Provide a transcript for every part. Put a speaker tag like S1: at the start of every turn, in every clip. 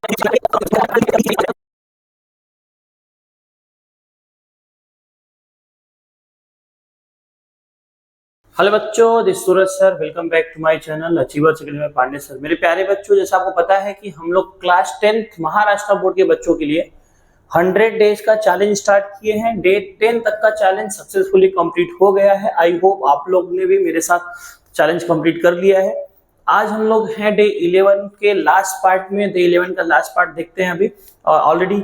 S1: Hello बच्चों, this Suraj sir, welcome back to my channel Achievers Academy में Pandey sir. मेरे प्यारे बच्चों, जैसा आपको पता है कि हम लोग क्लास 10th महाराष्ट्र बोर्ड के बच्चों के लिए 100 डेज का चैलेंज स्टार्ट किए हैं। डे 10 तक का चैलेंज सक्सेसफुली कंप्लीट हो गया है। आई होप आप लोग ने भी मेरे साथ चैलेंज कंप्लीट कर लिया है। आज हम लोग हैं डे 11 के लास्ट पार्ट में। डे 11 का लास्ट पार्ट देखते हैं अभी, और ऑलरेडी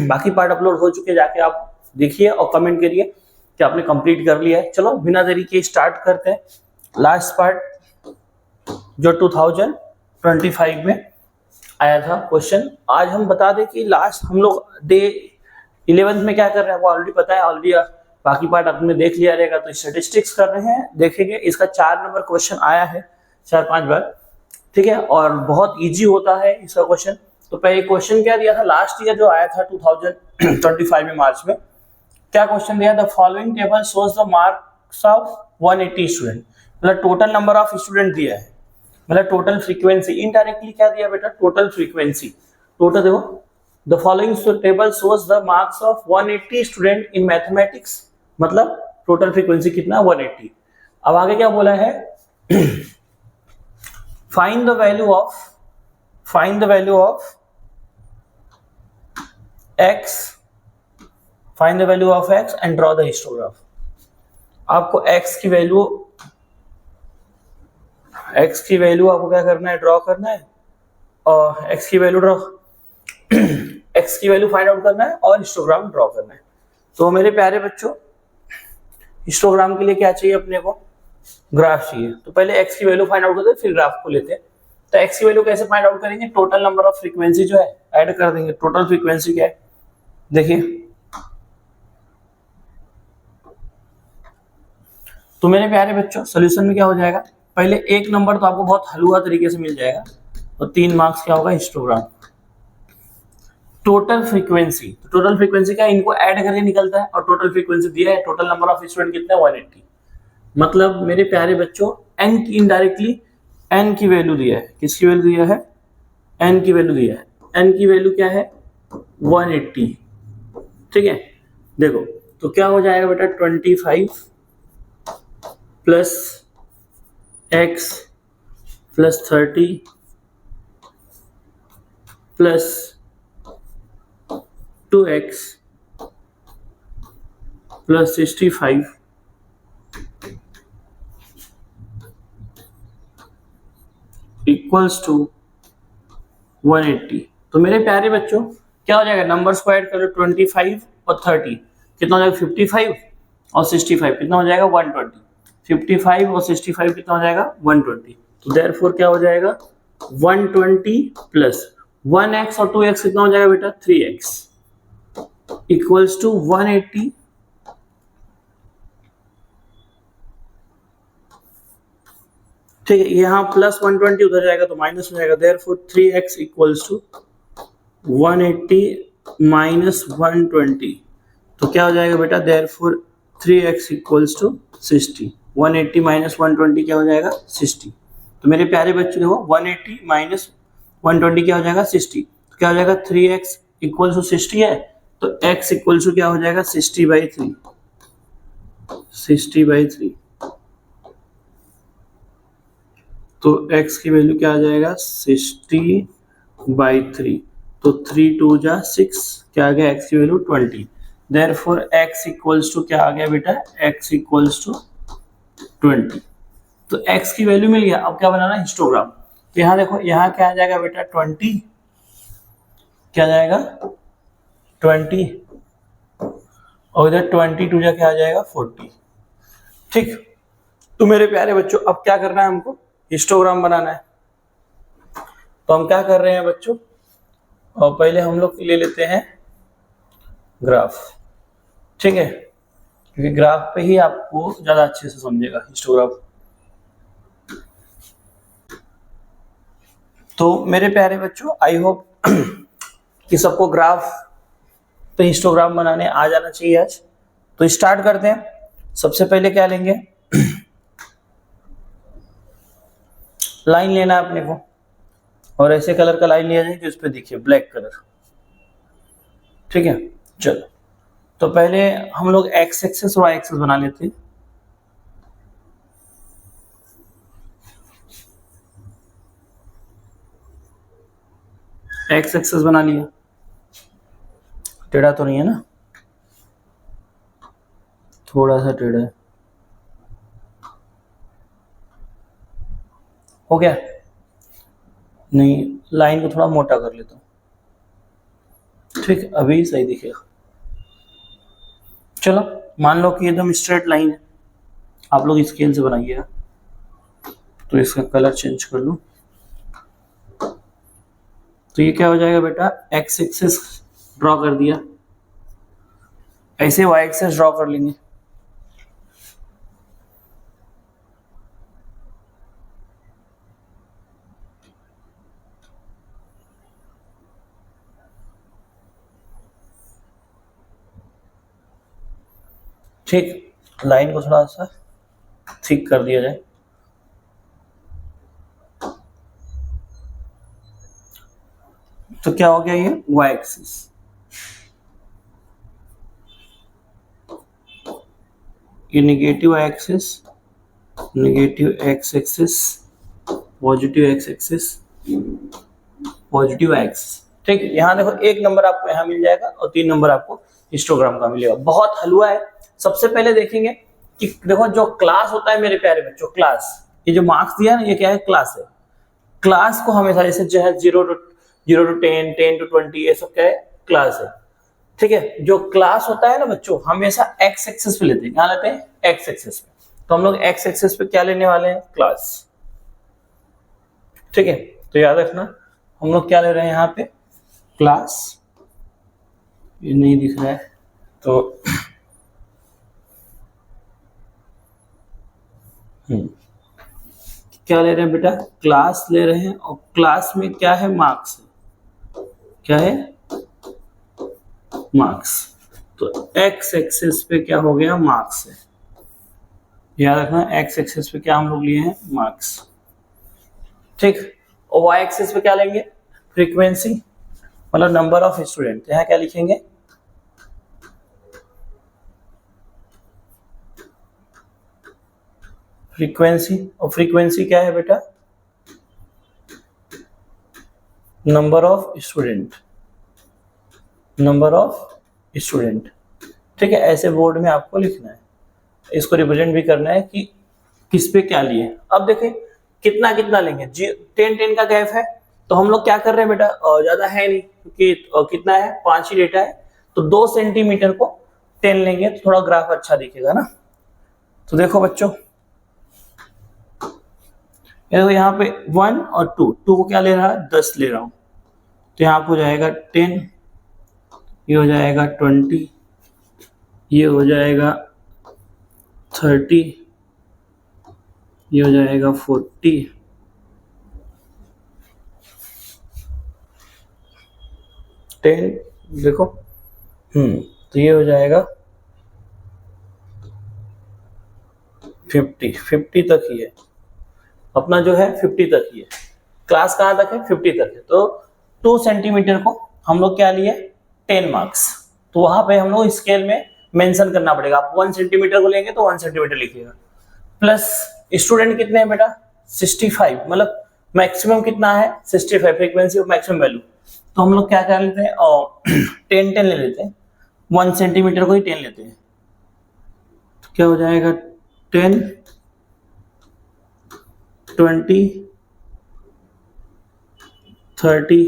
S1: बाकी पार्ट अपलोड हो चुके हैं, जाके आप देखिए और कमेंट करिए कि आपने कंप्लीट कर लिया है। चलो बिना देरी के स्टार्ट करते हैं। लास्ट पार्ट जो 2025 में आया था क्वेश्चन, आज हम बता दें कि लास्ट हम लोग डे 11 में क्या कर रहे हैं वो ऑलरेडी पता है। ऑलरेडी बाकी पार्ट आपने देख लिया रहेगा, तो स्टैटिस्टिक्स कर रहे हैं, देखेंगे। इसका 4 नंबर क्वेश्चन आया है 4-5 बार, ठीक है, और बहुत इजी होता है इसका क्वेश्चन। तो पहले क्वेश्चन क्या दिया था लास्ट ईयर जो आया था 2025 में मार्च में, क्या क्वेश्चन दिया? The following table shows the marks of 180 student. मतलब टोटल नंबर ऑफ स्टूडेंट दिया है, मतलब टोटल फ्रीक्वेंसी। इनडायरेक्टली क्या दिया बेटा? Total frequency. टोटल देखो, the following table shows the marks of 180 student in mathematics, मतलब टोटल फ्रीक्वेंसी कितना? 180। अब आगे क्या बोला है? Find the value of x, find the value of x and draw the histograph. आपको x की वैल्यू आपको क्या करना है? ड्रॉ करना है, और x की वैल्यू फाइंड आउट करना है और हिस्टोग्राम ड्रॉ करना है। तो मेरे प्यारे बच्चों, हिस्टोग्राम के लिए क्या चाहिए अपने को? ग्राफ चाहिए। तो पहले x की वैल्यू फाइंड आउट करते हैं, फिर ग्राफ को लेते हैं। तो x की वैल्यू कैसे फाइंड आउट करेंगे? टोटल नंबर ऑफ फ्रीक्वेंसी जो है ऐड कर देंगे। टोटल फ्रीक्वेंसी क्या है देखिए। तो मेरे प्यारे बच्चों, सोल्यूशन में क्या हो जाएगा? पहले एक नंबर तो आपको बहुत हलवा तरीके से मिल जाएगा, और 3 मार्क्स क्या होगा? हिस्टोग्राम। टोटल फ्रीक्वेंसी, तो टोटल फ्रीक्वेंसी क्या है? इनको ऐड करके निकलता है, और टोटल फ्रीक्वेंसी दिया है, टोटल नंबर ऑफ स्टूडेंट कितना है? 180। मतलब मेरे प्यारे बच्चों, n की इनडायरेक्टली n की वैल्यू दिया है। किसकी वैल्यू दिया है? n की वैल्यू दिया है। n की वैल्यू क्या है? 180, ठीक है। देखो तो क्या हो जाएगा बेटा? 25 plus x plus 30 plus 2x plus 65 equals to 180। तो मेरे प्यारे बच्चों, क्या हो जाएगा? नंबर्स को ऐड करो, 25 और 30 कितना हो जाएगा? 55 और 65 कितना हो जाएगा? 120। 55 और 65 कितना हो जाएगा? 120। तो देयरफॉर क्या हो जाएगा? 120 प्लस 1x और 2x कितना हो जाएगा बेटा? 3x इक्वल्स टू 180 ठीक है। यहाँ प्लस 120 उधर जाएगा तो माइनस हो जाएगा। Therefore 3x equals to 180 minus 120, तो क्या हो जाएगा बेटा? Therefore 3x equals to 60। 180 minus 120 क्या हो जाएगा? 60। तो मेरे प्यारे बच्चों देखो, 180 माइनस 120 क्या हो जाएगा? 60। तो क्या हो जाएगा? 3x इक्वल्स टू 60 है, तो x इक्वल्स टू क्या हो जाएगा? 60/3। 60/3, तो x की वैल्यू क्या आ जाएगा? 60/3। तो 3 2 जा 6, क्या आ गया? x की value 20। Therefore x equals to क्या आ गया बेटा? x equals to 20। तो x की वैल्यू मिल गया। अब क्या बनाना? हिस्टोग्राम। तो यहाँ देखो, यहाँ क्या आ जाएगा बेटा? 20, क्या आ जाएगा? 20, और इधर 22 जा क्या आ जाएगा? 40, ठीक। तो मेरे प्यारे बच्चों, अब क्या करना है हमको? हिस्टोग्राम बनाना है। तो हम क्या कर रहे हैं बच्चों? और पहले हम लोग ले लेते हैं ग्राफ, ठीक है, क्योंकि ग्राफ पे ही आपको ज्यादा अच्छे से समझेगा हिस्टोग्राफ। तो मेरे प्यारे बच्चों, आई होप कि सबको ग्राफ पे हिस्टोग्राम बनाने आ जाना चाहिए आज। तो स्टार्ट करते हैं। सबसे पहले क्या लेंगे? लाइन लेना है अपने को। और ऐसे कलर का लाइन लिया जाए कि उस पर दिखे ब्लैक कलर। ठीक है, चलो तो पहले हम लोग एक्स एक्सेस और वाई एक्सेस बना लेते हैं। एक्स एक्सेस बना लिया, टेढ़ा तो नहीं है ना, थोड़ा सा टेढ़ा है, हो गया? नहीं, लाइन को थोड़ा मोटा कर लेता हूँ। ठीक, अभी सही दिखेगा। चलो मान लो कि एकदम स्ट्रेट लाइन है, आप लोग स्केल से बनाइएगा। तो इसका कलर चेंज कर लूं, तो ये क्या हो जाएगा बेटा, एक्स एक्सिस ड्रॉ कर दिया, ऐसे वाई एक्सिस ड्रॉ कर लेंगे। ठीक, लाइन को थोड़ा सा थिक कर दिया जाए। तो क्या हो गया, ये वाई एक्सिस, ये negative y axis, negative x axis, positive x axis, positive x. ठीक, यहाँ देखो एक नंबर आपको यहाँ मिल जाएगा और 3 नंबर आपको हिस्टोग्राम का मिलेगा। बहुत हलवा है। सबसे पहले देखेंगे कि देखो जो क्लास होता है मेरे प्यारे बच्चों, क्लास, ये जो मार्क्स दिया ना, ये क्या है, क्लास है। क्लास को हमेशा जैसे जो है 0 to 10, 10 to 20, ये सब क्या है, क्लास है। ठीक है, जो क्लास होता है ना बच्चों, हमेशा एक्स एक्सेस पे लेते हैं। क्या लेते हैं, एक्स एक्सेस पे। तो हम लोग एक्स एक्सेस पे क्या लेने वाले हैं, क्लास। ठीक है, तो याद रखना हम लोग क्या ले रहे हैं यहाँ पे, क्लास। ये नहीं दिख रहा है तो क्या ले रहे हैं बेटा, क्लास ले रहे हैं। और क्लास में क्या है, मार्क्स है। क्या है, मार्क्स। तो एक्स एक्सेस पे क्या हो गया, मार्क्स है। याद रखना एक्स एक्सेस पे क्या हम लोग लिए हैं, मार्क्स। ठीक, और वाई एक्सेस पे क्या लेंगे, फ्रीक्वेंसी, मतलब नंबर ऑफ स्टूडेंट। यहाँ क्या लिखेंगे, फ्रीक्वेंसी। और फ्रीक्वेंसी क्या है बेटा, number of student, number of student. ठीक है, ऐसे बोर्ड में आपको लिखना है, इसको रिप्रेजेंट भी करना है कि किस पे क्या लिए। अब देखें कितना कितना लेंगे, 10 का गैप है, तो हम लोग क्या कर रहे हैं बेटा, ज्यादा है नहीं क्योंकि कितना है, 5 ही डेटा है, तो 2 सेंटीमीटर को 10 लेंगे तो थोड़ा ग्राफ अच्छा दिखेगा ना। तो देखो बच्चों, देखो यहाँ पे 1 और 2, 2 को क्या ले रहा है, 10 ले रहा हूं, तो यहाँ हो जाएगा 10, ये हो जाएगा 20, ये हो जाएगा 30, ये हो जाएगा 40, देखो तो ये हो जाएगा 50 तक ही है अपना, जो है 50 तक ही है। क्लास कहाँ तक है, 50 तक है। तो 2 सेंटीमीटर को हम लोग क्या लिए, 10 मार्क्स। तो वहां पे हम लोग स्केल में मेंशन करना पड़ेगा। आप 1 सेंटीमीटर को लेंगे तो 1 सेंटीमीटर लिखिएगा। प्लस स्टूडेंट कितने हैं बेटा, 65, मतलब मैक्सिमम कितना है, 65 फ्रीक्वेंसी ऑफ मैक्सिमम वैल्यू। तो हम लोग क्या कर लेते हैं, 10 ले लेते हैं, 1 सेंटीमीटर को ही 10 लेते हैं। तो क्या हो जाएगा, 10, 20, 30,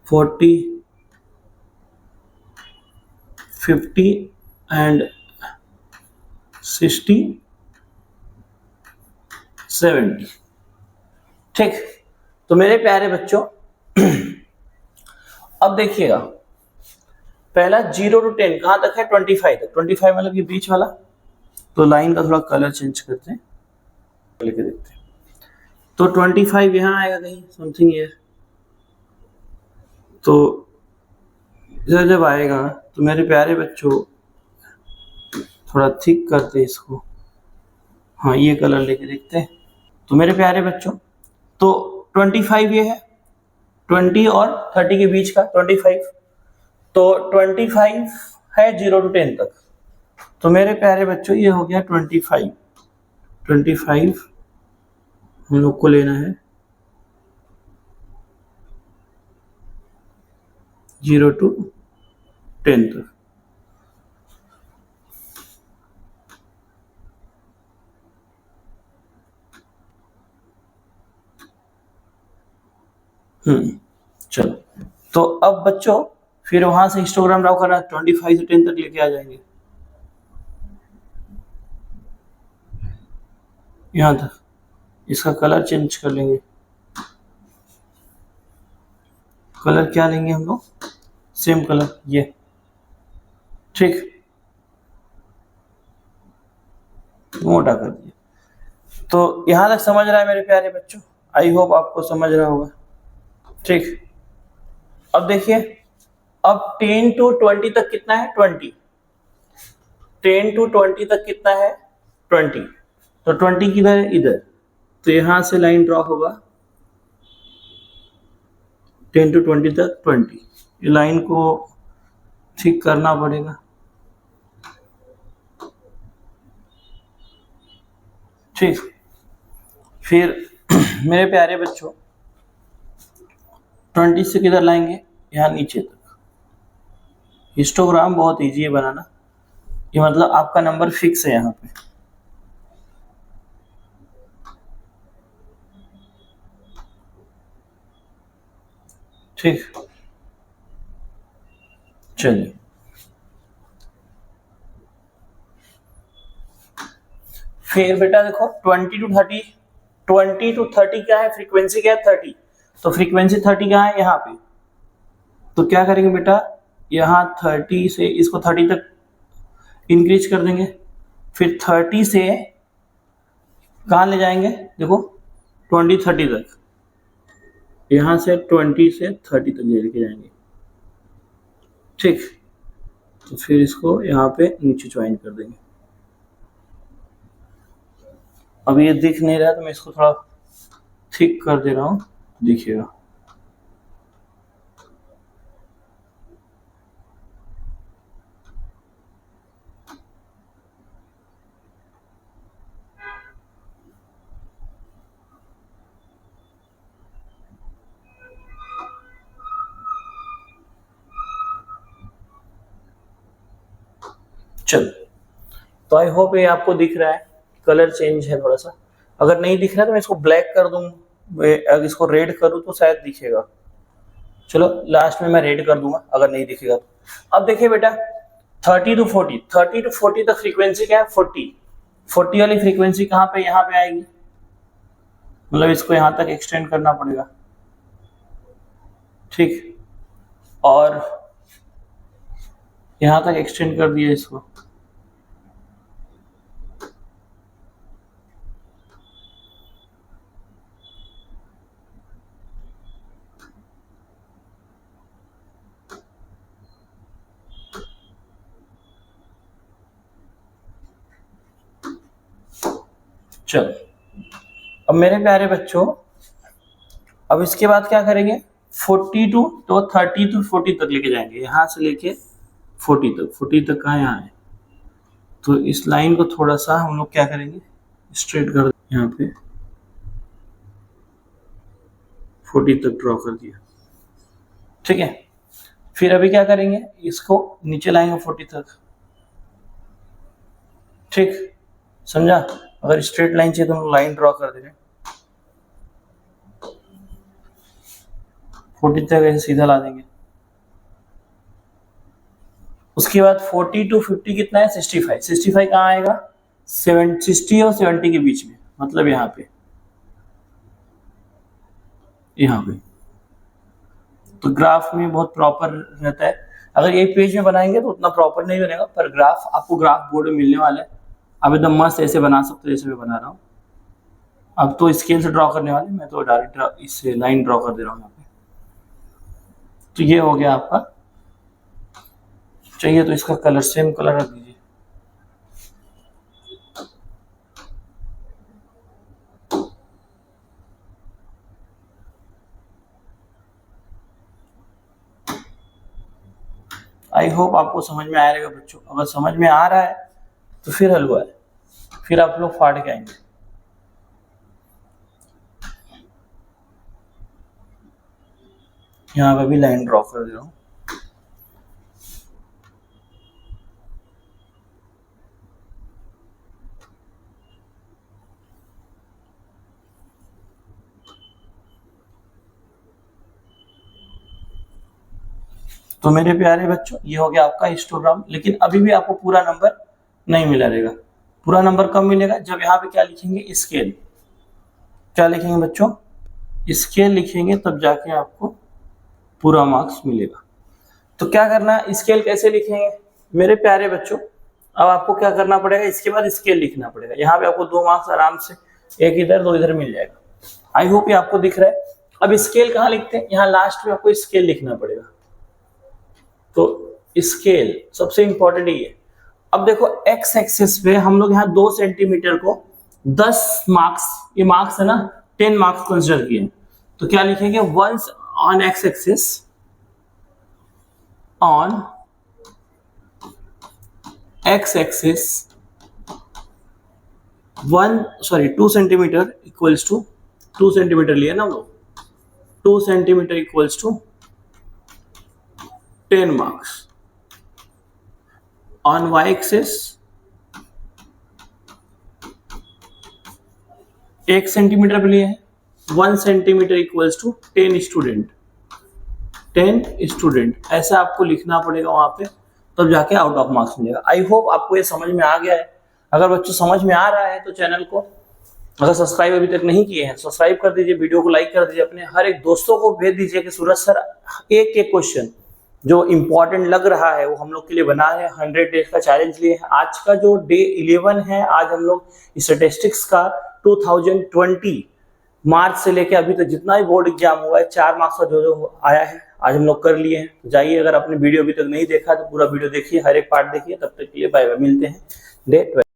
S1: 40, 50 एंड 60, 70। ठीक, तो मेरे प्यारे बच्चों अब देखिएगा, पहला 0 to 10 कहां तक है, 25 तक। 25 मतलब ये बीच वाला। तो लाइन का थोड़ा कलर चेंज करते हैं, लेके देखते हैं। तो 25 यहाँ आएगा कहीं, समथिंग ईयर। तो इधर जब आएगा तो मेरे प्यारे बच्चों थोड़ा थिक करते हैं इसको। हाँ, ये कलर लेके देखते हैं। तो मेरे प्यारे बच्चों तो 25 ये है, 20 और 30 के बीच का 25, तो 25 है 0 to 10 तक। तो मेरे प्यारे बच्चों ये हो गया 25 हम लोग को लेना है 0 to 10 तक। चलो, तो अब बच्चों फिर वहां से हिस्टोग्राम ड्रॉ करना, 25 से 10 तक लेके आ जाएंगे यहां तक। इसका कलर चेंज कर लेंगे, कलर क्या लेंगे हम लोग, सेम कलर ये, ठीक, मोटा कर दिया। तो यहां तक समझ रहा है मेरे प्यारे बच्चों? आई होप आपको समझ रहा होगा, ठीक। अब देखिए, अब 10 to 20 तक कितना है, 20, 10 to 20 तक कितना है, 20, तो 20 किधर है, इधर, तो यहां से लाइन ड्रॉ होगा 10 to 20 तक 20, ये लाइन को ठीक करना पड़ेगा, ठीक। फिर मेरे प्यारे बच्चों 20 से किधर लाएंगे, यहाँ नीचे तक। हिस्टोग्राम बहुत इजी है बनाना, ये मतलब आपका नंबर फिक्स है यहाँ पे, ठीक। चलिए, फिर बेटा देखो 20 to 30, 20 to 30 क्या है, फ्रीक्वेंसी क्या है, 30, तो फ्रीक्वेंसी 30 क्या है यहाँ पे, तो क्या करेंगे बेटा, यहाँ 30 से इसको 30 तक इंक्रीज कर देंगे, फिर 30 से कहाँ ले जाएंगे, देखो 20 30 तक, यहाँ से 20 से 30 तक लेके जाएंगे, ठीक। तो फिर इसको यहाँ पे नीचे ज्वाइन कर देंगे। अब ये दिख नहीं रहा तो मैं इसको थोड़ा थिक कर दे रहा हूँ, दिखिएगा। चलो, तो आई होप ये आपको दिख रहा है, कलर चेंज है थोड़ा सा, अगर नहीं दिख रहा तो मैं इसको ब्लैक कर दूं, अगर इसको रेड करूं तो शायद दिखेगा। चलो लास्ट में मैं रेड कर दूंगा अगर नहीं दिखेगा तो। अब देखिए बेटा 30 to 40 तक फ्रीक्वेंसी क्या है, 40 वाली फ्रीक्वेंसी कहाँ पे, यहाँ पे आएगी, मतलब इसको यहाँ तक एक्सटेंड करना पड़ेगा, ठीक। और यहाँ तक एक्सटेंड कर दिया इसको, चलो। अब मेरे प्यारे बच्चों अब इसके बाद क्या करेंगे, 40 तो 30 to 40 तक लेके जाएंगे, यहाँ से लेके 40 तक, 40 तक कहाँ यहाँ है, तो इस लाइन को थोड़ा सा हम लोग क्या करेंगे, स्ट्रेट कर देंगे, यहाँ पे 40 तक ड्रॉ कर दिया, ठीक है। फिर अभी क्या करेंगे, इसको नीचे लाएंगे 40 तक, ठीक, समझा। अगर स्ट्रेट लाइन चाहिए तो हम लाइन ड्रॉ कर दे रहे हैं, 40 तक ऐसे सीधा ला देंगे। उसके बाद 40 to 50 कितना है, 65 कहाँ आएगा, 60 और 70 के बीच में, मतलब यहाँ पे, यहाँ पे। तो ग्राफ में बहुत प्रॉपर रहता है, अगर एक पेज में बनाएंगे तो उतना प्रॉपर नहीं बनेगा, पर ग्राफ आपको ग्राफ बोर्ड में मिलने वाला है, आप एकदम मस्त ऐसे बना सकते हो जैसे मैं बना रहा हूँ। अब तो स्केल से ड्रॉ करने वाले, मैं तो डायरेक्ट इससे लाइन ड्रॉ कर दे रहा हूँ यहाँ पे। तो ये हो गया आपका, चाहिए तो इसका कलर सेम कलर रख दीजिए, आई होप आपको समझ में आएगा बच्चों। अगर समझ में आ रहा है तो फिर हलवा है, फिर आप लोग फाड़ के आएंगे। यहाँ पे भी लाइन ड्रॉ कर दे रहा हूँ। तो मेरे प्यारे बच्चों, ये हो गया आपका हिस्टोग्राम। लेकिन अभी भी आपको पूरा नंबर नहीं मिला रहेगा। पूरा नंबर कब मिलेगा? जब यहाँ पे क्या लिखेंगे? स्केल। क्या लिखेंगे बच्चों? स्केल लिखेंगे, तब जाके आपको पूरा मार्क्स मिलेगा। तो क्या करना है? स्केल कैसे लिखेंगे मेरे प्यारे बच्चों? अब आपको क्या करना पड़ेगा? इसके बाद स्केल लिखना पड़ेगा। यहाँ पे आपको 2 मार्क्स आराम से, एक इधर 2 इधर मिल जाएगा। आई होप ये आपको दिख रहा है। अब स्केल कहाँ लिखते हैं? यहाँ लास्ट में आपको स्केल लिखना पड़ेगा। तो स्केल सबसे इंपॉर्टेंट ही है। अब देखो एक्स एक्सिस पे हम लोग यहाँ 2 सेंटीमीटर को 10 मार्क्स, ये मार्क्स है ना, 10 मार्क्स कंसिडर किए। तो क्या लिखेंगे? Once on x axis, on x axis 2 centimetre equals to 2 centimetre लिए ना हम लोग, 2 centimetre equals to 10 marks. On y axis 1 centimetre पे लिए हैं, 1 centimetre equals to 10 student, 10 student. ऐसा आपको लिखना पड़ेगा वहां पे, तब जाके आउट ऑफ मार्क्स मिलेगा। आई होप आपको ये समझ में आ गया है। अगर बच्चों समझ में आ रहा है तो चैनल को अगर सब्सक्राइब अभी तक नहीं किए हैं, सब्सक्राइब कर दीजिए, वीडियो को लाइक कर दीजिए, अपने हर एक दोस्तों को भेज दीजिए कि सूरज सर एक एक क्वेश्चन जो इंपॉर्टेंट लग रहा है वो हम लोग के लिए बना है। 100 डेज का चैलेंज लिए है। आज का जो डे 11 है, आज हम लोग स्टैटिस्टिक्स का 2020 मार्च से लेके अभी तक जितना भी बोर्ड एग्जाम हुआ है, 4 मार्क्स का जो आया है आज हम लोग कर लिए हैं। तो जाइए, अगर आपने वीडियो अभी तक नहीं देखा तो पूरा वीडियो देखिए, हर एक पार्ट देखिए। तब तक के लिए बाय बाय, मिलते हैं डे 12।